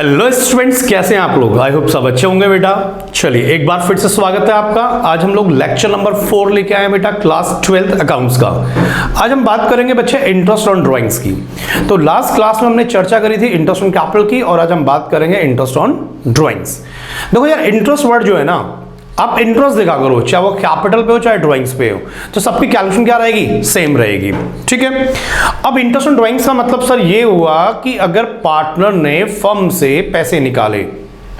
Hello students, कैसे हैं आप लोग। आई होप सब अच्छे होंगे बेटा। चलिए एक बार फिर से स्वागत है आपका। आज हम लोग लेक्चर नंबर 4 लेके आए हैं बेटा, क्लास 12th अकाउंट्स का। आज हम बात करेंगे बच्चे इंटरेस्ट ऑन ड्राइंग्स की। तो लास्ट क्लास में हमने चर्चा करी थी इंटरेस्ट ऑन कैपिटल की, और आज हम बात करेंगे इंटरेस्ट ऑन ड्राइंग्स। देखो यार, इंटरेस्ट वर्ड जो है ना, आप इंटरेस्ट देखा करो, चाहे वो कैपिटल पे हो चाहे ड्राइंग्स पे हो, तो सबकी कैलकुलेशन क्या रहेगी, सेम रहेगी। ठीक है। अब इंटरेस्ट ऑन ड्राइंग्स का मतलब सर ये हुआ कि अगर पार्टनर ने फर्म से पैसे निकाले,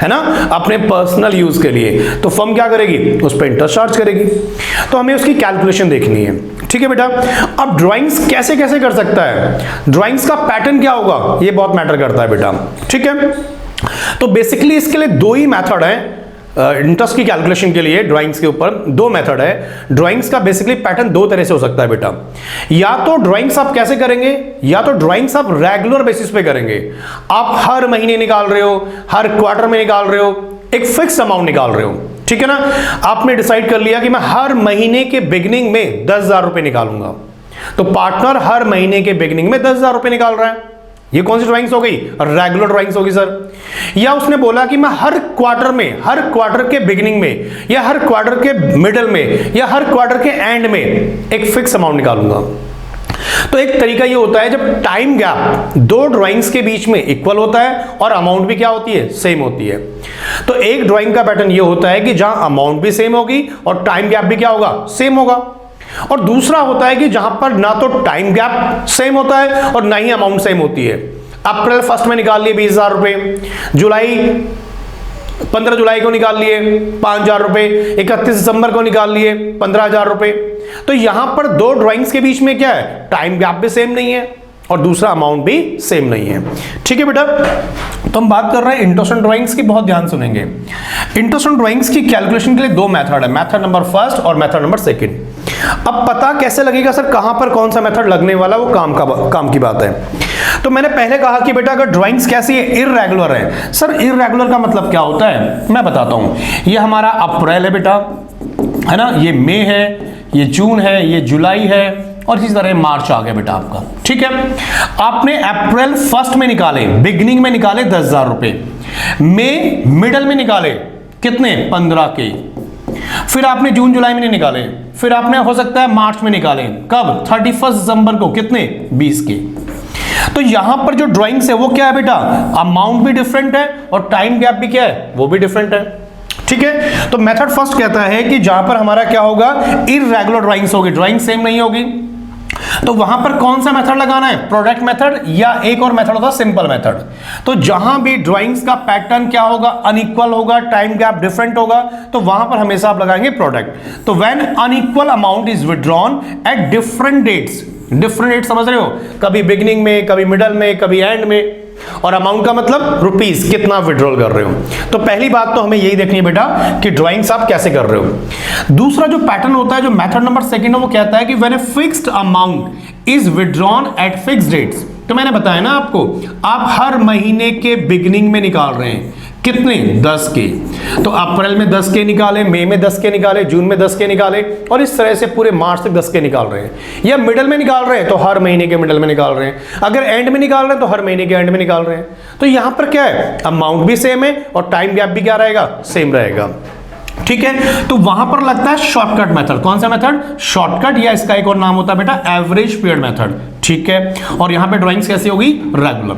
है ना, अपने पर्सनल यूज के लिए, तो फर्म क्या करेगी, उस पर इंटरेस्ट चार्ज करेगी। तो हमें उसकी कैलकुलेशन देखनी है। ठीक है बेटा। अब ड्राइंग्स कैसे कैसे कर सकता है, ड्राइंग्स का पैटर्न क्या होगा, ये बहुत मैटर करता है बेटा। ठीक है। तो बेसिकली इसके लिए दो ही मेथड है इंटरेस्ट की कैलकुलेशन के लिए। ड्राइंग्स के ऊपर दो मेथड है। ड्राइंग्स का बेसिकली पैटर्न दो तरह से हो सकता है बेटा। या तो ड्राइंग्स आप कैसे करेंगे, या तो ड्राइंग्स आप रेगुलर बेसिस पे करेंगे। आप हर महीने निकाल रहे हो, हर क्वार्टर में निकाल रहे हो, एक फिक्स अमाउंट निकाल रहे हो। ठीक है ना। आपने डिसाइड कर लिया कि मैं हर महीने के बिगिनिंग में 10,000 रुपए निकालूंगा, तो पार्टनर हर महीने के बिगिनिंग में 10,000 रुपए निकाल रहा है। ये कौन सी ड्राइंग्स हो गई, रेगुलर ड्राइंग्स होगी सर। या उसने बोला कि मैं हर क्वार्टर में, हर क्वार्टर के बिगिनिंग में, या हर क्वार्टर के मिडल में, या हर क्वार्टर के एंड में एक फिक्स अमाउंट निकालूंगा। तो एक तरीका ये होता है जब टाइम गैप दो ड्राइंग्स के बीच में इक्वल होता है और अमाउंट भी क्या होती है, सेम होती है। तो एक ड्राइंग का पैटर्न ये होता है कि जहां अमाउंट भी सेम होगी और टाइम गैप भी क्या होगा, सेम होगा। और दूसरा होता है कि जहां पर ना तो टाइम गैप सेम होता है और ना ही अमाउंट सेम होती है। अप्रैल 1 में निकाल लिए 20,000 रुपए, 15 जुलाई को निकाल लिए 5,000 रुपए, 31 दिसंबर को निकाल लिए 15,000 रुपए। तो यहां पर दो ड्राइंग्स के बीच में क्या है, टाइम गैप भी सेम नहीं है और दूसरा अमाउंट भी सेम नहीं है। ठीक है बेटा। तो हम बात कर रहे हैं इंटरेस्ट ऑन ड्राइंग्स की, बहुत ध्यान सुनेंगे। इंटरेस्ट ऑन ड्राइंग्स की कैलकुलेशन के लिए दो मेथड है, मेथड नंबर 1 और मेथड नंबर 2। अब पता कैसे लगेगा सर कहां पर कौन सा मेथड लगने वाला, वो काम की बात है। तो मैंने पहले कहा कि बेटा अगर ड्राइंग्स कैसी है, इररेगुलर है। सर इररेगुलर का मतलब क्या होता है, मैं बताता हूं। ये हमारा अप्रैल है बेटा, है ना, ये मई है, ये जून है, ये जुलाई है, और इसी तरह मार्च आ गया बेटा आपका। ठीक है। आपने अप्रैल 1 में निकाले, बिगिनिंग में निकाले 10,000 रुपए, मई मिडल में निकाले कितने, 15 के, फिर आपने जून जुलाई में नहीं निकाले, फिर आपने हो सकता है मार्च में निकाले, कब, 31 दिसंबर को, कितने, 20 के। तो यहां पर जो ड्राइंग्स है वो क्या है बेटा, अमाउंट भी डिफरेंट है और टाइम गैप भी क्या है, वो भी डिफरेंट है। ठीक है। तो मेथड फर्स्ट कहता है कि जहां पर हमारा क्या होगा, इररेगुलर ड्राइंग्स होगी, ड्राइंग सेम नहीं होगी, तो वहां पर कौन सा मेथड लगाना है, प्रोडक्ट मेथड, या एक और मेथड होता है सिंपल मेथड। तो जहां भी ड्राइंग्स का पैटर्न क्या होगा, अनइक्वल होगा, टाइम गैप डिफरेंट होगा, तो वहां पर हमेशा आप लगाएंगे प्रोडक्ट। तो when unequal amount is withdrawn at different dates, different date समझ रहे हो, कभी बिगिनिंग में, कभी मिडल में, कभी एंड में, और अमाउंट का मतलब रुपीस, कितना विड्रॉल कर रहे हो। तो पहली बात तो हमें यही देखनी है बेटा कि ड्राइंग्स आप कैसे कर रहे हो। दूसरा जो पैटर्न होता है, जो मेथड नंबर 2 है, वो कहता है कि when a fixed amount is withdrawn at fixed dates. तो मैंने बताया ना आपको, आप हर महीने के बिगिनिंग में निकाल रहे हैं, कितने, 10 के। तो अप्रैल में 10 के निकाले, मई में 10 के निकाले, जून में 10 के निकाले, और इस तरह से पूरे मार्च तक 10 के निकाल रहे हैं। या मिडल में निकाल रहे हैं तो हर महीने के मिडल में निकाल रहे हैं, अगर एंड में निकाल रहे हैं तो हर महीने के एंड में निकाल रहे हैं। तो यहां पर क्या है, अमाउंट भी सेम है और टाइम गैप भी क्या रहेगा, सेम रहेगा। ठीक है। तो वहां पर लगता है शॉर्टकट मेथड। कौन सा मेथड, शॉर्टकट, या इसका एक और नाम होता है बेटा एवरेज पीरियड मेथड। ठीक है। और यहां पे ड्राइंग्स कैसी होगी, रेगुलर।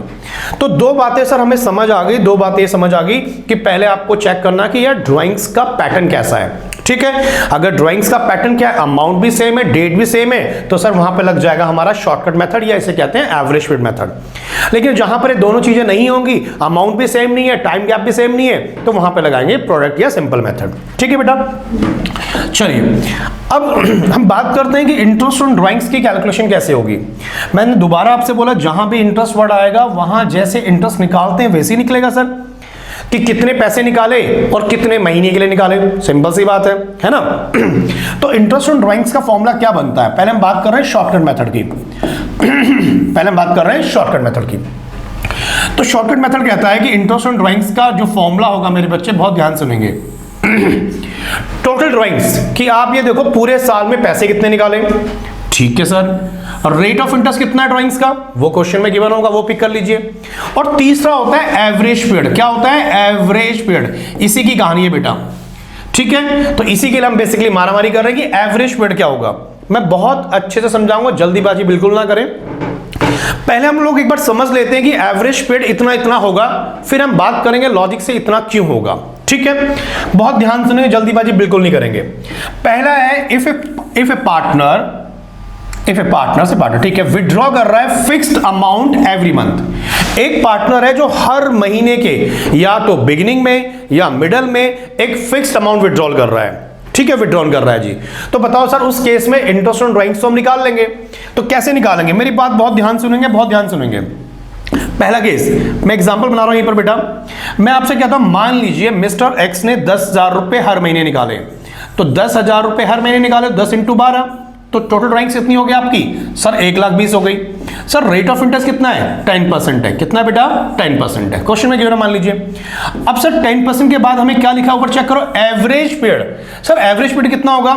तो दो बातें सर हमें समझ आ गई, दो बातें समझ आ गई कि पहले आपको चेक करना कि यार ड्राइंग्स का पैटर्न कैसा है। ठीक है। अगर ड्राइंग्स का पैटर्न क्या है, अमाउंट भी सेम है, डेट भी सेम है, तो सर वहां पे लग जाएगा हमारा शॉर्टकट मेथड, या इसे कहते हैं एवरेज पीरियड मेथड। लेकिन जहां पर ये दोनों चीजें नहीं होंगी, अमाउंट भी सेम नहीं है, टाइम गैप भी सेम नहीं है, तो वहां पे लगाएंगे प्रोडक्ट या सिंपल मेथड। ठीक है बेटा। चलिए अब हम बात करते हैं कि इंटरेस्ट ऑन ड्राइंग्स की कैलकुलेशन कैसे होगी। मैंने दोबारा आपसे बोला, जहां भी इंटरेस्ट वर्ड आएगा वहां जैसे इंटरेस्ट निकालते हैं वैसे ही निकलेगा सर, कि कितने पैसे निकाले और कितने महीने के लिए निकाले, सिंपल सी बात है ना। तो इंटरेस्ट ऑन ड्राइंग्स का फॉर्मूला क्या बनता है, पहले हम बात कर रहे हैं शॉर्टकट मेथड की। पहले हम बात कर रहे हैं शॉर्टकट मेथड की। तो शॉर्टकट मेथड कहता है कि इंटरेस्ट ऑन ड्राइंग्स का जो फॉर्मूला होगा, मेरे बच्चे बहुत ध्यान सुनेंगे, टोटल ड्राइंग्स कि आप ये देखो पूरे साल में पैसे कितने निकाले। ठीक है सर। रेट ऑफ इंटरेस्ट कितना है ड्राइंग्स का, वो क्वेश्चन में गिवन होगा, वो पिक कर लीजिए। और तीसरा होता है एवरेज पीरियड। क्या होता है, एवरेज पीरियड। इसी की कहानी है बेटा, ठीक है। तो इसी के लिए हम बेसिकली मारामारी कर रहे हैं कि एवरेज पीरियड क्या होगा। मैं बहुत अच्छे से समझाऊंगा, जल्दीबाजी बिल्कुल ना करें। पहले हम लोग एक बार समझ लेते हैं कि एवरेज पीरियड इतना इतना होगा, फिर हम बात करेंगे लॉजिक से इतना क्यों होगा, ठीक है। बहुत ध्यान सुनिए, जल्दीबाजी बिल्कुल नहीं करेंगे। पहला है इफ ए पार्टनर से पार्टनर, ठीक है, विड्रॉ कर रहा है फिक्स्ड अमाउंट एवरी मंथ। एक पार्टनर है जो हर महीने के या तो बिगिनिंग में या मिडल में एक फिक्स्ड अमाउंट विड्रॉल कर रहा है, ठीक है, विड्रॉल कर रहा है जी। तो बताओ सर, उस केस में इंटरेस्ट ऑन ड्राइंग्स तो हम निकाल लेंगे। तो कैसे निकालेंगे, मेरी बात बहुत ध्यान सुनेंगे, बहुत ध्यान सुनेंगे। पहला केस, मैं एग्जांपल बना रहा हूं यहीं पर बेटा। मैं आपसे कहता हूं, मान लीजिए मिस्टर एक्स ने 10,000 रुपए हर महीने निकाले। तो 10,000 रुपए हर महीने निकाले, 10 × 12, तो टोटल ड्राइंग्स कितनी हो गई आपकी सर, 1,20,000 हो गई। सर रेट ऑफ इंटरेस्ट कितना है, 10% है। कितना है बेटा, 10% है। क्वेश्चन में गिवन मान लीजिए। अब सर 10% के बाद हमें क्या लिखा ऊपर चेक करो, average period. Sir average period कितना होगा,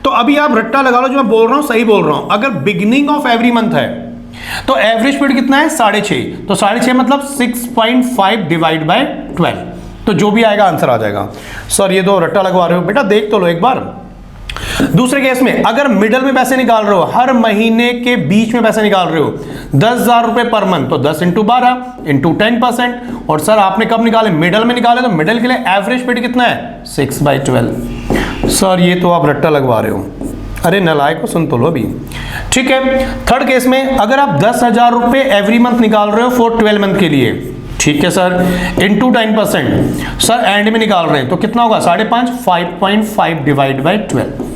तो अभी आप रट्टा लगा लो, जो मैं बोल रहा हूं सही बोल रहा हूं। अगर बिगिनिंग ऑफ एवरी मंथ है तो एवरेज पीरियड कितना है, 6.5। तो 6.5 मतलब 6.5 डिवाइड बाय 12, तो जो भी आएगा आंसर आ जाएगा। सर ये तो रट्टा लगवा रहे हो बेटा, देख तो लो एक बार। दूसरे केस में अगर मिडल में पैसे निकाल रहे हो, हर महीने के बीच में पैसे निकाल रहे हो, 10,000 रुपए पर मंथ, तो 10 × 12 × 10%। और सर आपने कब निकाले, मिडल में निकाले, तो मिडल के लिए एवरेज पीरियड कितना है, 6/12। सर ये तो आप रट्टा लगवा रहे हो, अरे नालायक को सुन तो लो अभी, ठीक है। थर्ड केस में अगर आप 10,000 रुपए एवरी मंथ निकाल रहे हो फॉर 12 मंथ के लिए, ठीक है सर, इंटू 10%, सर एंड में निकाल रहे हैं तो कितना होगा, 5.5, 5.5 डिवाइड बाय 12।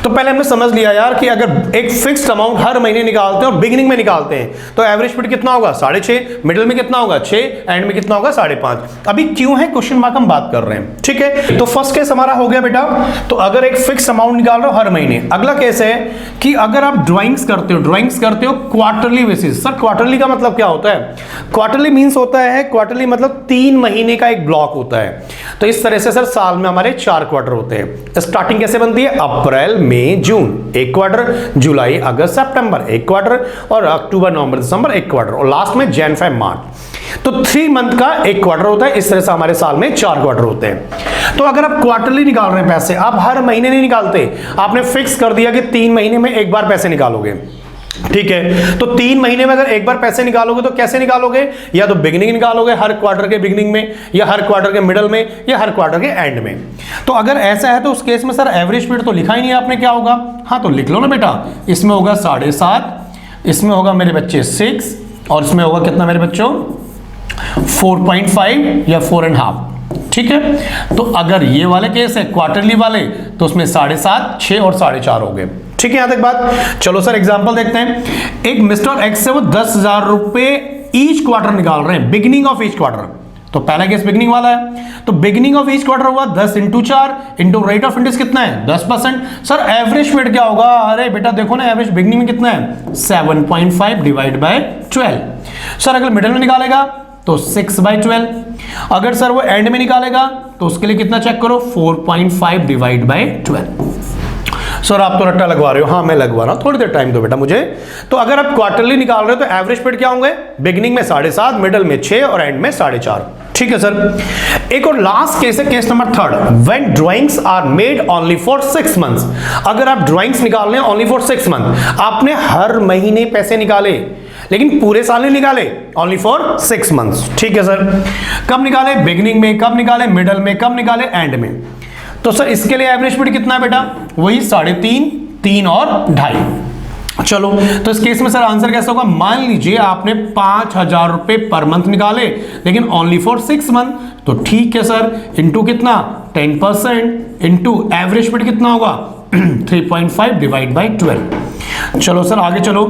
तो पहले हमने समझ लिया यार कि अगर एक फिक्स्ड अमाउंट हर महीने निकालते हैं और बिगिनिंग में निकालते हैं तो एवरेज पीरियड कितना होगा, 6.5, मिडिल में कितना होगा 6, एंड में कितना होगा 5.5। अभी क्यों है क्वेश्चन मार्क हम बात कर रहे हैं, ठीक है। तो फर्स्ट केस हमारा हो गया बेटा। तो अगर एक फिक्स अमाउंट निकाल रहे हो हर महीने। अगला केस है कि अगर आप ड्राइंग्स करते हो क्वार्टरली बेसिस। सर क्वार्टरली का मतलब क्या होता है, क्वार्टरली मींस होता है, क्वार्टरली मतलब 3 महीने का एक ब्लॉक होता है। तो इस तरह से सर साल में हमारे 4 क्वार्टर होते हैं। स्टार्टिंग कैसे बनती है, अप्रैल मई जून एक क्वार्टर, जुलाई अगस्त सितंबर एक क्वार्टर, और अक्टूबर नवंबर दिसंबर एक क्वार्टर, और लास्ट में जैन फेब मार्च। तो 3 मंथ का एक क्वार्टर होता है। इस तरह से हमारे साल में 4 क्वार्टर होते हैं। तो अगर आप क्वार्टरली निकाल रहे हैं पैसे, आप हर महीने नहीं निकालते, आपने फिक्स कर दिया कि 3 महीने में एक बार पैसे निकालोगे, ठीक है। तो 3 महीने में अगर एक बार पैसे निकालोगे तो कैसे निकालोगे, या तो बिगिनिंग निकालोगे हर क्वार्टर के बिगिनिंग में, या हर क्वार्टर के मिडल में, या हर क्वार्टर के एंड में। तो अगर ऐसा है तो उस केस में सर एवरेज पीरियड तो लिखा ही नहीं आपने, क्या होगा, हाँ तो लिख लो ना बेटा। इसमें होगा 7.5, इसमें होगा मेरे बच्चे 6, और इसमें होगा कितना मेरे बच्चों 4.5 या 4.5, ठीक है। तो अगर ये वाले केस है क्वार्टरली वाले, तो उसमें 7.5, 6 और 4.5 हो गए, ठीक है। यहां तक बात। चलो सर एग्जांपल देखते हैं। एक मिस्टर एक्स से वो 10,000 रुपए ईच क्वार्टर निकाल रहे हैं, बिगिनिंग ऑफ ईच क्वार्टर। तो पहला केस बिगिनिंग वाला है, तो बिगिनिंग ऑफ ईच क्वार्टर हुआ 10 × 4 इंटू रेट ऑफ इंटरेस्ट कितना है 10%। सर एवरेज पीरियड क्या होगा, अरे बेटा देखो ना, एवरेज बिगिनिंग में कितना है 7.5 डिवाइड बाय 12। सर अगर मिडिल में निकालेगा तो 6/12। अगर सर वो एंड में निकालेगा तो उसके लिए कितना चेक करो, 4.5 डिवाइड बाय 12। सर आप तो रट्टा लगवा रहे हो, हाँ मैं लगवा रहा हूं, थोड़ी देर टाइम दो बेटा मुझे। तो अगर आप क्वार्टरली निकाल रहे हो तो एवरेज पीरियड क्या होंगे, बिगिनिंग में 7.5, मिडिल में 6 और एंड में 4.5, ठीक है सर। एक और लास्ट केस है, case number 3, when drawings are made only for 6 months. अगर आप ड्राइंग्स निकाल रहे हैं ओनली फॉर 6 मंथ, आपने हर महीने पैसे निकाले लेकिन पूरे साल नहीं निकाले, ओनली फॉर 6 मंथ्स, ठीक है सर। कब निकाले, बिगिनिंग में, कब निकाले मिडिल में, कब निकाले एंड में। तो सर इसके लिए एवरेज पीरियड कितना है बेटा, वही 3.5, 3 और 2.5। चलो तो इस केस में सर आंसर कैसा होगा, मान लीजिए आपने 5,000 रुपए पर मंथ निकाले लेकिन ओनली फॉर 6 मंथ, तो ठीक है सर, इंटू कितना 10% इंटू एवरेज पीरियड कितना होगा 3.5 डिवाइड बाई 12। चलो सर आगे चलो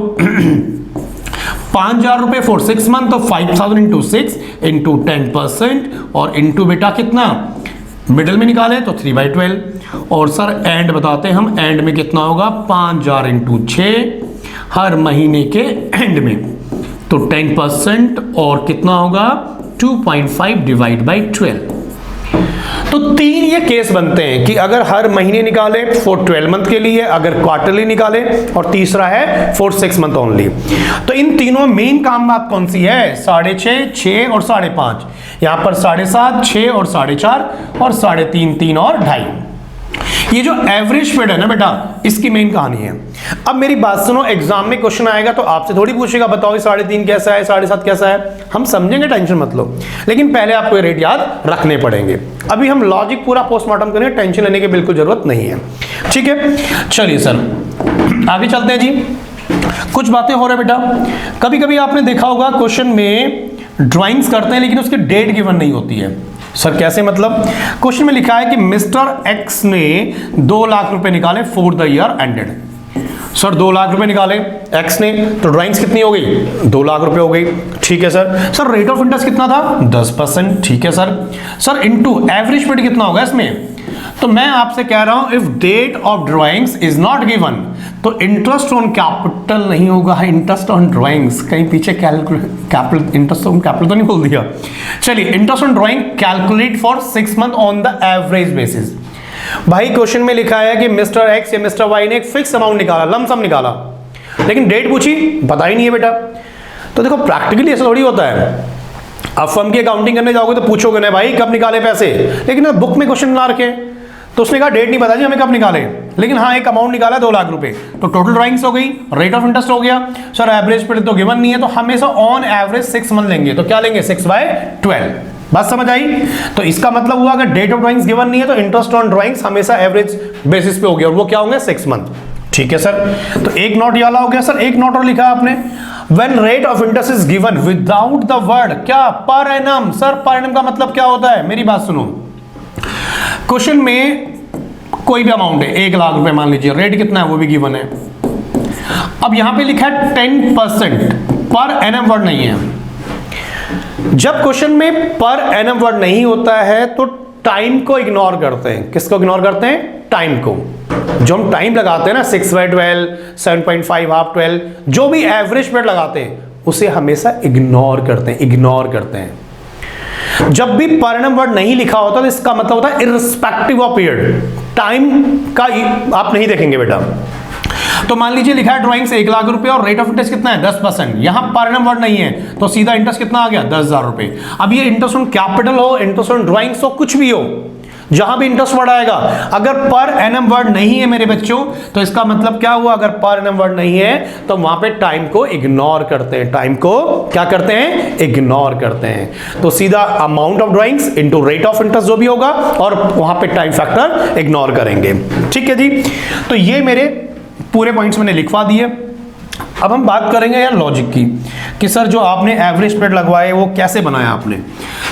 5,000 रुपए फॉर 6 मंथ, तो 5,000 इंटू 6 इंटू 10% और इंटू बेटा कितना मिडिल में निकाले तो 3/12, और सर एंड बताते हैं हम, एंड में कितना होगा 5,000 इंटू 6 हर महीने के एंड में, तो 10% और कितना होगा 2.5 डिवाइड बाई 12। तो 3 ये केस बनते हैं कि अगर हर महीने निकाले फॉर 12 मंथ के लिए, अगर क्वार्टरली निकाले, और तीसरा है फॉर 6 मंथ ओनली। तो इन तीनों मेन काम बात कौन सी है? 6.5, 6 और 5.5। यहां पर 7.5, 6 और 4.5 और 3.5, 3 और 2.5। ये जो एवरेज स्प्रेड है ना बेटा, इसकी मेन कहानी है। अब मेरी बात सुनो, एग्जाम में क्वेश्चन आएगा तो आपसे थोड़ी पूछेगा बताओ 3.5 कैसा है, 7.5 कैसा है। हम समझेंगे, टेंशन मत लो, लेकिन पहले आपको ये रेट याद रखने पड़ेंगे। अभी हम लॉजिक पूरा पोस्टमार्टम करेंगे, टेंशन लेने की बिल्कुल जरूरत नहीं है। ठीक है, चलिए सर आगे चलते हैं जी। कुछ बातें हो रही है बेटा, कभी कभी आपने देखा होगा क्वेश्चन में ड्राइंग्स करते हैं लेकिन उसकी डेट गिवन नहीं होती है। सर कैसे? मतलब क्वेश्चन में लिखा है कि मिस्टर एक्स ने 2 लाख रुपए निकाले for the year ended. Sir 2 lakh रुपए निकाले एक्स ने, तो ड्राइंग्स कितनी हो गई? 2 लाख रुपए हो गई। ठीक है sir. Sir rate of interest कितना था? 10%। ठीक है sir. Sir into average spread कितना होगा इसमें? तो मैं आपसे कह रहा हूं if date of drawings is not given, तो इंटरेस्ट ऑन कैपिटल नहीं होगा, इंटरेस्ट ऑन ड्राइंग्स। कहीं पीछे कैपिटल, इंटरेस्ट ऑन कैपिटल तो नहीं बोल दिया? चलिए, interest on drawing calculate for 6 month on the average basis. भाई क्वेश्चन में लिखा है कि मिस्टर एक्स या मिस्टर वाई ने एक फिक्स अमाउंट निकाला, लमसम निकाला, लेकिन डेट पूछी, पता ही नहीं है बेटा। तो देखो प्रैक्टिकली ऐसा थोड़ी होता है। अब फर्म की अकाउंटिंग करने जाओगे तो पूछोगे ना भाई कब निकाले पैसे, लेकिन बुक में क्वेश्चन ना रखे तो उसने कहा डेट नहीं पता जी हमें कब निकाले, लेकिन हाँ एक अमाउंट निकाला 2 लाख रुपए। तो टोटल ड्राइंग्स हो गई, रेट ऑफ इंटरेस्ट हो गया। सर एवरेज स्प्रेड तो गिवन नहीं है, तो हमेशा ऑन एवरेज 6 मंथ लेंगे, तो क्या लेंगे? 6/12। बात समझ आई? तो इसका मतलब हुआ अगर डेट ऑफ ड्राइंग्स गिवन नहीं है तो इंटरेस्ट ऑन ड्राइंग्स हमेशा एवरेज बेसिस पे हो गया, और वो क्या होंगे? 6 मंथ। ठीक है सर। तो एक नोट ये वाला हो गया। सर एक नोट और लिखा है आपने, when rate of interest is given without the word क्या? Per annum. Sir per annum का मतलब क्या होता है? मेरी बात सुनो, क्वेश्चन में कोई भी अमाउंट है, 1 लाख रुपए मान लीजिए, रेट कितना है वो भी गिवन है। अब यहां पे लिखा है 10%, पर एनम वर्ड नहीं है। जब क्वेश्चन में पर एनम वर्ड नहीं होता है तो टाइम को इग्नोर करते हैं। किसको इग्नोर करते हैं? टाइम को। जो हम टाइम लगाते हैं ना 6/12, 7.5, हाफ 12, जो भी एवरेज स्प्रेड लगाते हैं उसे हमेशा इग्नोर करते हैं, इग्नोर करते हैं। जब भी पर एनम वर्ड नहीं लिखा होता तो इसका मतलब होता है इररिस्पेक्टिव ऑफ पीरियड, टाइम का आप नहीं देखेंगे बेटा। तो मान लीजिए लिखा है ड्राइंग्स 1 लाख रुपए और रेट ऑफ इंटरेस्ट कितना है? 10%। यहां पर एनम वर्ड नहीं है तो सीधा इंटरेस्ट कितना आ गया? 10,000 रुपए। अब ये इंटरेस्ट ऑन कैपिटल हो, इंटरेस्ट ऑन ड्राइंग्स हो, कुछ भी हो, जहां भी इंटरेस्ट वर्ड आएगा, अगर पर एनम वर्ड नहीं है मेरे बच्चों तो इसका मतलब क्या हुआ? अगर पर एनम वर्ड नहीं है तो वहां पे टाइम को इग्नोर करते हैं। टाइम को क्या करते हैं? इग्नोर करते हैं। तो सीधा amount of drawings into rate of interest जो भी होगा, और वहां पे टाइम फैक्टर इग्नोर करेंगे। ठीक है जी। तो ये मेरे पूरे पॉइंट्स मैंने लिखवा दिए। अब हम बात करेंगे यार लॉजिक की, कि सर जो आपने एवरेज स्प्रेड लगवाए वो कैसे बनाया आपने।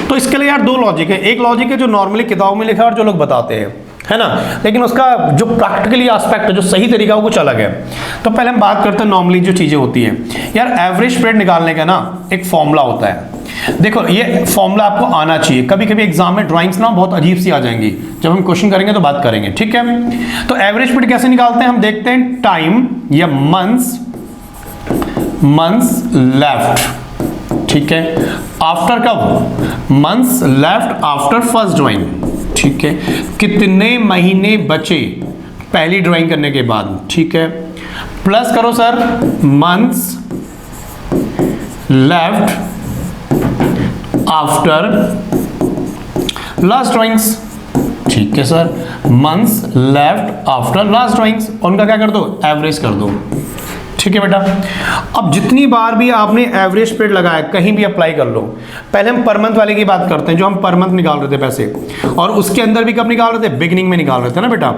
तो इसके लिए यार 2 लॉजिक है। एक लॉजिक है जो नॉर्मली किताबों में लिखा है और जो लोग बताते हैं, है ना, लेकिन उसका जो प्रैक्टिकली एस्पेक्ट है, जो सही तरीका है वो कुछ अलग है। तो पहले हम बात करते हैं नॉर्मली जो चीजें होती है यार, एवरेज स्प्रेड निकालने का ना एक फॉर्मूला होता है। देखो ये फॉर्मूला आपको आना चाहिए। कभी कभी एग्जाम में ड्राइंग्स ना बहुत अजीब सी आ जाएंगी, जब हम क्वेश्चन करेंगे तो बात करेंगे। ठीक है। तो एवरेज स्प्रेड कैसे निकालते हैं? हम देखते हैं टाइम या मंथ्स लेफ्ट। ठीक है। आफ्टर कब? Months left after first drawing. ठीक है। कितने महीने बचे पहली ड्राइंग करने के बाद? ठीक है। प्लस करो sir months left after last drawings. ठीक है sir. Months left after last drawings, उनका क्या कर दो? एवरेज कर दो। ठीक है बेटा। अब जितनी बार भी आपने एवरेज स्प्रेड लगाया कहीं भी अप्लाई कर लो। पहले हम पर मंथ वाले की बात करते हैं, जो हम पर मंथ निकाल रहे थे पैसे, और उसके अंदर भी कब निकाल रहे थे? बिगिनिंग में निकाल रहे थे ना बेटा।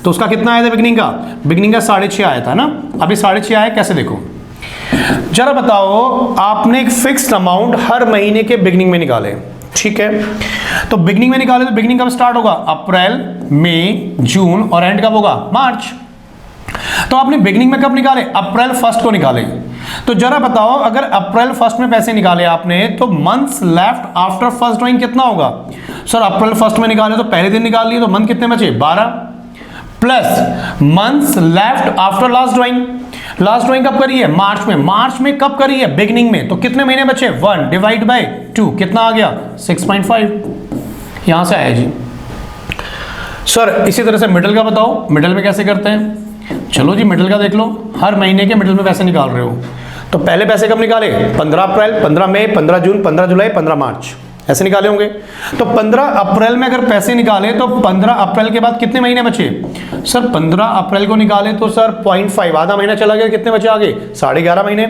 तो उसका कितना आया था बिगिनिंग का? बिगिनिंग का 6.5 आया था ना। अभी 6.5 आया, कैसे देखो जरा बताओ। आपने एक फिक्स्ड अमाउंट हर महीने के बिगिनिंग में निकाले। ठीक है। तो बिगिनिंग में निकाले तो बिगिनिंग कब स्टार्ट होगा? अप्रैल, मई, जून, और एंड कब होगा? मार्च। तो आपने बिगिनिंग में कब निकाले? अप्रैल 1 को निकाले। तो जरा बताओ अगर अप्रैल 1 में पैसे निकाले आपने तो months left after first drawing कितना होगा? सर अप्रैल 1 में निकाले तो पहले दिन निकाल लिए, तो मंथ कितने बचे? 12 plus months left after last drawing. Last drawing कब करी है? मार्च में। मार्च में कब करी है? बिगिनिंग में। तो कितने महीने बचे? 1 डिवाइड बाय 2 कितना आ गया? 6.5। यहां से आया जी। सर इसी तरह से मिडिल का बताओ, मिडिल में कैसे करते हैं? चलो जी मिडिल का देख लो, हर महीने के मिडिल में पैसे निकाल रहे हो, तो पहले पैसे कब निकाले? 15 अप्रैल, 15 मई, 15 जून, 15 जुलाई, 15 मार्च, ऐसे निकाले होंगे। तो 15 अप्रैल में अगर पैसे निकाले तो 15 अप्रैल के बाद कितने महीने बचे? सर 15 अप्रैल को निकाले तो सर 0.5 आधा महीना चला गया, कितने बचे आगे? 11.5 महीने।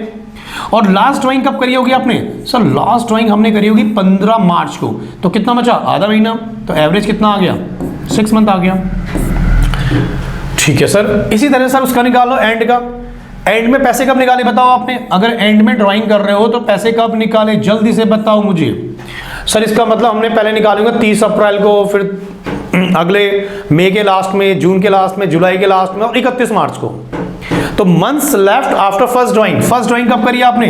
और लास्ट ड्राइंग कब करी होगी आपने? सर लास्ट ड्राइंग हमने करी होगी 15 मार्च को, तो कितना बचा? आधा महीना। तो एवरेज कितना आ गया? 6 मंथ आ गया। ठीक है सर, इसी तरह सर उसका निकालो एंड का। एंड में पैसे कब निकाले बताओ आपने? अगर एंड में ड्राइंग कर रहे हो तो पैसे कब निकाले, जल्दी से बताओ मुझे। सर इसका मतलब हमने पहले निकालेंगे 30 अप्रैल को, फिर अगले मई के लास्ट में, जून के लास्ट में, जुलाई के लास्ट में और 31 मार्च को। तो months left after first drawing. First drawing कब करी आपने?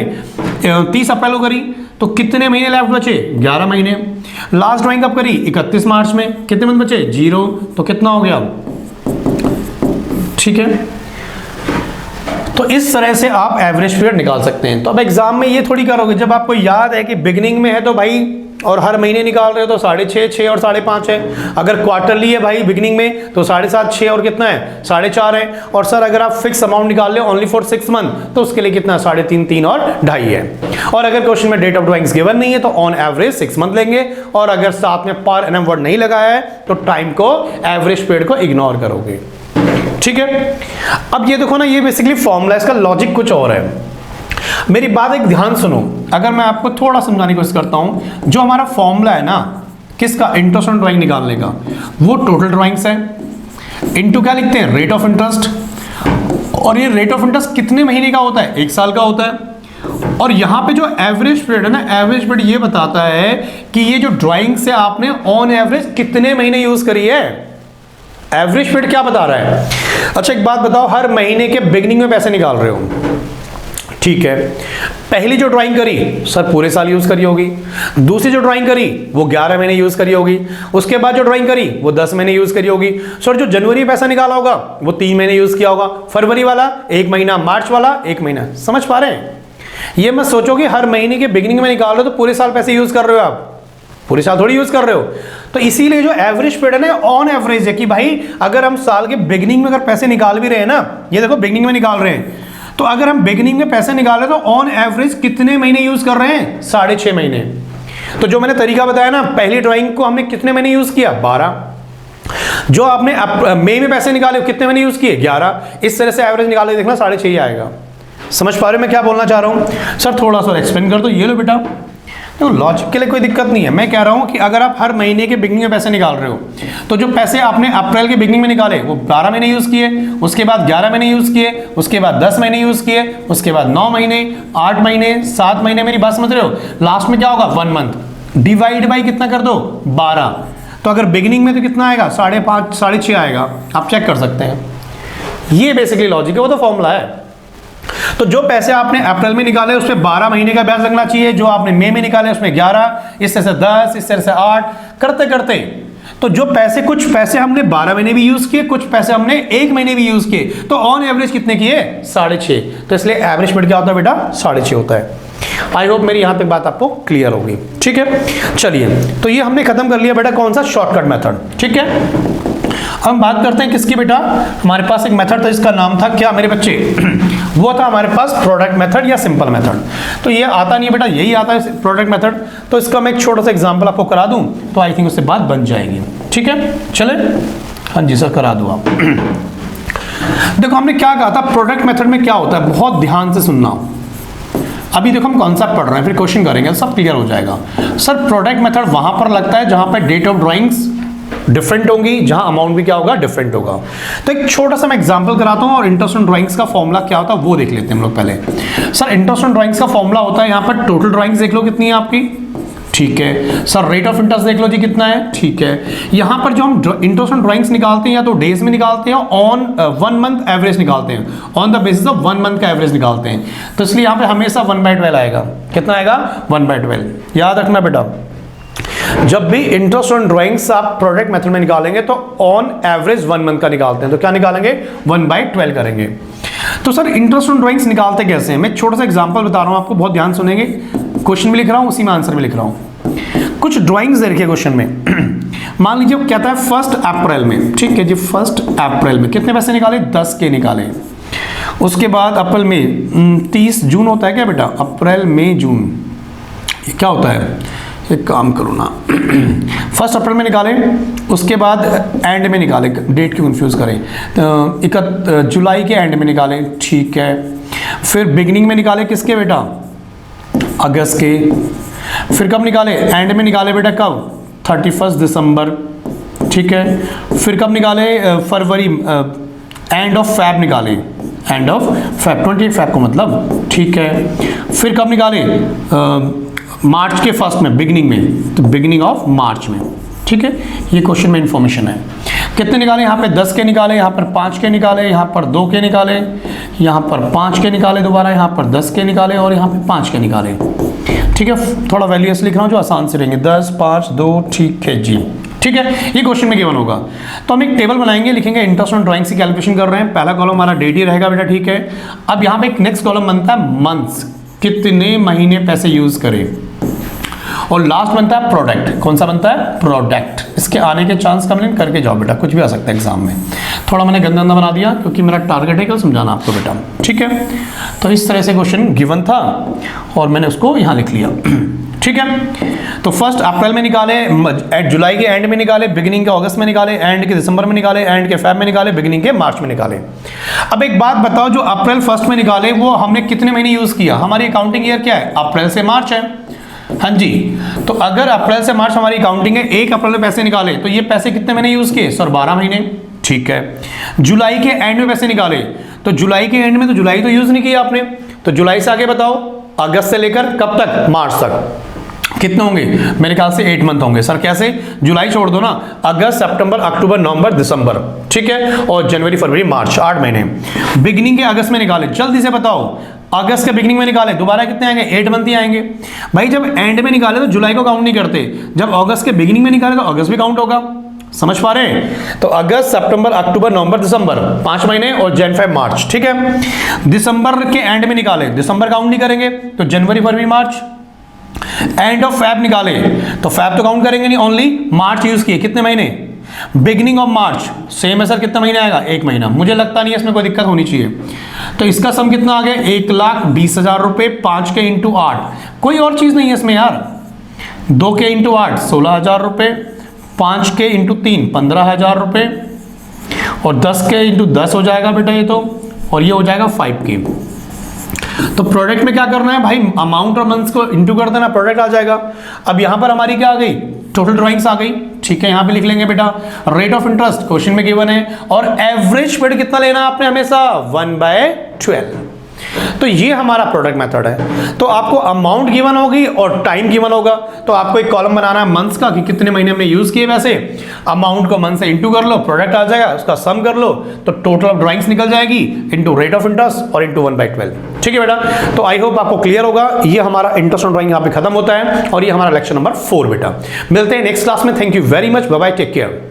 30 अप्रैल को करी, तो कितने महीने लेफ्ट बचे? 11 महीने। लास्ट ड्राइंग कब करी? 31 मार्च में, कितने मंथ बचे? 0, तो कितना हो गया? ठीक है, तो इस तरह से आप एवरेज पीरियड निकाल सकते हैं। तो अब एग्जाम में ये थोड़ी करोगे, जब आपको याद है कि बिगिनिंग में है तो भाई, और हर महीने निकाल रहे हो तो 6.5, 6 और 5.5 है। अगर क्वार्टरली है भाई बिगिनिंग में तो 7.5, 6 और कितना है? 4.5 है। और सर अगर आप फिक्स अमाउंट निकाल ले ओनली फॉर 6 मंथ तो उसके लिए कितना? 3.5, 3 और 2.5 है। और अगर क्वेश्चन में डेट ऑफ ड्राइंग्स गिवन नहीं है तो ऑन एवरेज 6 मंथ लेंगे, और अगर साथ में पर एनम वर्ड नहीं लगाया है तो टाइम को, एवरेज पीरियड को इग्नोर करोगे। ठीक है, अब ये देखो ना, ये बेसिकली फॉर्मूला, इसका लॉजिक कुछ और है। मेरी बात एक ध्यान सुनो, अगर मैं आपको थोड़ा समझाने की कोशिश करता हूं, जो हमारा फॉर्मूला है ना किसका? इंटरेस्ट ऑन ड्राइंग निकालने का, वो टोटल ड्राइंग्स है इनटू क्या लिखते हैं? Rate of interest. और ये रेट ऑफ इंटरेस्ट कितने महीने का होता है? 1 साल का होता है। और यहां पे जो एवरेज पीरियड है ना, एवरेज पीरियड ये बताता है कि ये जो ड्राइंग से आपने ऑन एवरेज कितने महीने यूज करी है। एवरेज पीरियड क्या बता रहा है? अच्छा एक बात बताओ, हर महीने के बिगिनिंग में पैसे निकाल रहे हो, ठीक है, पहली जो ड्राइंग करी सर पूरे साल यूज करी होगी, दूसरी जो ड्राइंग करी वो 11 महीने यूज करी होगी, उसके बाद जो ड्राइंग करी वो 10 महीने यूज करी होगी। सर जो जनवरी में पैसा निकाला होगा वो 3 महीने यूज किया होगा, फरवरी वाला 1 महीना, मार्च वाला 1 महीना। समझ पा रहे हैं? ये मत सोचो कि हर महीने के बिगिनिंग में निकाल रहे हो तो पूरे साल पैसे यूज कर रहे हो, आप पूरे साल थोड़ी यूज कर रहे हो। तो इसीलिए जो एवरेज पीरियड है ऑन एवरेज है कि भाई अगर हम साल के बिगिनिंग में अगर पैसे निकाल भी रहे हैं ना, ये देखो बिगिनिंग में निकाल रहे हैं, तो अगर हम बिगिनिंग में पैसे निकाल रहे हैं तो ऑन एवरेज कितने महीने यूज कर रहे हैं? 6.5 महीने। तो जो मैंने तरीका बताया ना, पहली ड्राइंग को हमने कितने महीने यूज किया? 12। जो आपने मई में पैसे निकाले कितने महीने यूज किए? 11। इस तरह से एवरेज निकाले देखना 6.5 आएगा। समझ पा रहे हो मैं क्या बोलना चाह रहा हूं? सर थोड़ा सा एक्सप्लेन कर दो। ये लो बेटा, तो लॉजिक के लिए कोई दिक्कत नहीं है। मैं कह रहा हूं कि अगर आप हर महीने के बिगिनिंग में पैसे निकाल रहे हो तो जो पैसे आपने अप्रैल के बिगिनिंग में निकाले वो 12 महीने यूज किए, उसके बाद 11 महीने यूज किए, उसके बाद 10 महीने यूज किए, उसके बाद 9 महीने, 8 महीने, 7 महीने, मेरी बात समझ रहे हो? लास्ट में क्या होगा? 1 मंथ। डिवाइड बाई कितना कर दो? 12। तो अगर बिगिनिंग में तो कितना आएगा? 5.5, 6.5 आएगा। आप चेक कर सकते हैं। ये बेसिकली लॉजिक है, वो तो फॉर्मूला है। तो जो पैसे आपने अप्रैल में निकाले उस पे 12 महीने का ब्याज लगना चाहिए, जो आपने मई में निकाले उसमें 11, इस तरह से 10, इस तरह से 8 करते करते, तो जो पैसे, कुछ पैसे हमने 12 महीने भी यूज किए, कुछ पैसे हमने 1 महीने भी यूज किए, तो ऑन एवरेज कितने किए? 6.5। तो इसलिए एवरेज पीरियड क्या होता है बेटा? 6.5 होता है। आई होप मेरी यहां तक बात आपको क्लियर होगी। ठीक है, चलिए, तो ये हमने खत्म कर लिया बेटा कौन सा? Shortcut method. ठीक है, हम बात करते हैं किसकी बेटा? हमारे पास एक मेथड था जिसका नाम था क्या मेरे बच्चे? वो था हमारे पास प्रोडक्ट मेथड या सिंपल मेथड। तो ये आता नहीं है बेटा, यही आता है प्रोडक्ट मेथड। तो इसका मैं एक छोटा सा एग्जांपल आपको करा दूं तो आई थिंक उससे बात बन जाएगी। ठीक है, चले? हाँ जी सर, करा दूं आप। देखो हमने क्या कहा था, प्रोडक्ट मेथड में क्या होता है, बहुत ध्यान से सुनना। अभी देखो हम कॉन्सेप्ट पढ़ रहे हैं, फिर क्वेश्चन करेंगे, सब क्लियर हो जाएगा। सर प्रोडक्ट मेथड वहां पर लगता है जहां पर डेट ऑफ ड्राइंग्स डिफरेंट होंगी, जहां अमाउंट भी क्या होगा? डिफरेंट होगा। तो एक छोटा सा मैं एग्जांपल कराता हूं और इंटरेस्ट ऑन ड्राइंग्स का फॉर्मूला क्या होता है वो देख लेते हैं हम लोग पहले। सर इंटरेस्ट ऑन ड्राइंग्स का फॉर्मूला होता है, यहां पर टोटल ड्राइंग्स देख लो कितनी है आपकी, ठीक है। सर रेट ऑफ इंटरेस्ट देख लो जी कितना है, ठीक है। यहां पर जो हम इंटरेस्ट ऑन ड्राइंग्स निकालते हैं या तो डेज में निकालते हैं, ऑन 1 मंथ एवरेज निकालते हैं, on the basis of 1 month का एवरेज निकालते हैं। तो इसलिए यहां पे हमेशा 1/12 आएगा। कितना आएगा? 1/12। याद रखना बेटा, जब भी इंटरेस्ट ऑन ड्राइंग्स आप प्रोडक्ट मेथड में निकालेंगे तो ऑन एवरेज 1 मंथ का निकालते हैं, तो क्या निकालेंगे? 1/12 करेंगे। तो सर इंटरेस्ट ऑन ड्राइंग्स निकालते कैसे हैं? मैं छोटा सा एग्जांपल बता रहा हूं आपको, बहुत ध्यान सुनेंगे। क्वेश्चन भी लिख रहा हूं, उसी में आंसर भी लिख रहा हूं। कुछ ड्राइंग्स दे रखी है क्वेश्चन में। मान लीजिए वो कहता है 1 अप्रैल में, ठीक है जी, 1 अप्रैल में कितने पैसे निकाले, 10 के निकाले। उसके बाद अप्रैल में 30 जून होता है क्या बेटा, अप्रैल मई जून, ये क्या होता है, एक काम करो ना 1 अप्रैल में निकाले, उसके बाद एंड में निकाले, डेट क्यों कंफ्यूज करें, जुलाई के एंड में निकाले, ठीक है। फिर बिगिनिंग में निकाले किसके बेटा, अगस्त के। फिर कब निकाले, एंड में निकाले बेटा, कब, 31 दिसंबर, ठीक है। फिर कब निकाले, फरवरी, एंड ऑफ फैब निकाले, एंड ऑफ फैब 28 फैब को मतलब, ठीक है। फिर कब निकाले, मार्च के फर्स्ट में, बिगिनिंग में, तो बिगिनिंग ऑफ मार्च में, ठीक है। ये क्वेश्चन में इंफॉर्मेशन है। कितने निकाले, यहाँ पे 10 के निकाले, यहाँ पर 5 के निकाले, यहाँ पर 2 के निकाले, यहाँ पर 5 के निकाले दोबारा, यहाँ पर 10 के निकाले और यहाँ पे 5 के निकाले, ठीक है। थोड़ा वैल्यूस लिख रहा हूँ जो आसान से रहेंगे, 10, 5, 2, ठीक है जी, ठीक है। ये क्वेश्चन में गिवन होगा। तो हम एक टेबल बनाएंगे, लिखेंगे इंटरेस्ट ऑन ड्राइंग्स की कैलकुलेशन कर रहे हैं, पहला कॉलम हमारा डेट ही रहेगा बेटा, ठीक है। अब यहाँ पे एक नेक्स्ट कॉलम बनता है मंथ्स, कितने महीने पैसे यूज करें, और लास्ट बनता है प्रोडक्ट, कौन सा बनता है, प्रोडक्ट। इसके आने के चांस कम नहीं, करके जाओ बेटा, कुछ भी आ सकता है एग्जाम में। थोड़ा मैंने गंदा गंदा बना दिया क्योंकि मेरा टारगेट है कल समझाना आपको बेटा, ठीक है। तो इस तरह से क्वेश्चन गिवन था और मैंने उसको यहाँ लिख लिया, ठीक है। तो 1 अप्रैल में निकाले, जुलाई के एंड में निकाले, बिगिनिंग के अगस्त में निकाले, एंड के दिसंबर में निकाले, एंड के फेब में निकाले, बिगिनिंग के मार्च में निकाले। अब एक बात बताओ, जो अप्रैल 1 में निकाले वो हमने कितने महीने यूज किया, हमारी अकाउंटिंग ईयर क्या है, अप्रैल से मार्च है, हाँ जी। तो अगर अप्रैल से मार्च हमारी काउंटिंग है, 1 अप्रैल में पैसे निकाले, तो ये पैसे कितने महीने यूज किए सर, 12 महीने, ठीक है। जुलाई के एंड में पैसे निकाले, तो जुलाई के एंड में तो जुलाई तो यूज नहीं किया आपने, तो जुलाई से आगे बताओ, अगस्त से लेकर कब तक, मार्च तक, कितने होंगे, मेरे ख्याल से 8 मंथ होंगे सर। कैसे, जुलाई छोड़ दो ना, अगस्त, सितंबर, अक्टूबर, नवंबर, दिसंबर, ठीक है, और जनवरी, फरवरी, मार्च, 8 महीने। बिगिनिंग के अगस्त में निकाले, जल्दी से बताओ, अगस्त के बिगिनिंग में निकाले, दोबारा कितने आएंगे, 8 मंथ ही आएंगे भाई। जब एंड में निकाले तो जुलाई को काउंट नहीं करते, जब अगस्त के बिगिनिंग में निकाले तो अगस्त भी काउंट होगा, समझ पा रहे हैं। तो अगस्त, सितंबर, अक्टूबर, नवंबर, दिसंबर, 5 महीने, और जन, फेब, मार्च, ठीक है। दिसंबर के एंड में निकाले, दिसंबर काउंट नहीं करेंगे, तो जनवरी, फरवरी, मार्च। एंड ऑफ फैब निकाले, तो फैब तो काउंट करेंगे नहीं, ओनली मार्च यूज किए, कितने महीने, बिगिनिंग ऑफ मार्च, सेम है सर, कितना महीना आएगा, 1 महीना। मुझे लगता नहीं है इसमें कोई दिक्कत होनी चाहिए। तो इसका सम कितना आ गया, 1,20,000 रुपए, 5 के इंटू 8, कोई और चीज नहीं है इसमें यार, 2 के इंटू 8 16,000 रुपए, 5 के इंटू 3 15,000 रुपए, और 10 के इंटू 10 हो जाएगा बेटा ये तो, और ये हो जाएगा 5 के। तो प्रोडक्ट में क्या करना है भाई, अमाउंट और मंथ्स को इंटू कर देना, प्रोडक्ट आ जाएगा। अब यहां पर हमारी क्या आ गई, टोटल ड्राइंग्स आ गई, ठीक है। यहां पे लिख लेंगे बेटा रेट ऑफ इंटरेस्ट, क्वेश्चन में गिवन है, और एवरेज पीरियड कितना लेना है आपने हमेशा, 1/12। तो ये हमारा प्रोडक्ट मेथड है। तो आपको अमाउंट गिवन होगी और टाइम गिवन होगा, तो आपको एक कॉलम बनाना है मंथ्स का कि कितने महीने में यूज किए वैसे, अमाउंट को मंथ से इंटू कर लो, प्रोडक्ट आ जाएगा, उसका सम कर लो, तो टोटल ऑफ ड्राइंग्स निकल जाएगी इंटू रेट ऑफ इंटरेस्ट और इंटू 1/12, ठीक है बेटा। तो आई होप आपको क्लियर होगा। ये हमारा इंटरेस्ट ऑन ड्राइंग यहाँ पे खत्म होता है और ये हमारा लेक्चर नंबर 4 बेटा। मिलते हैं नेक्स्ट क्लास में। Thank you very much, bye bye, take care.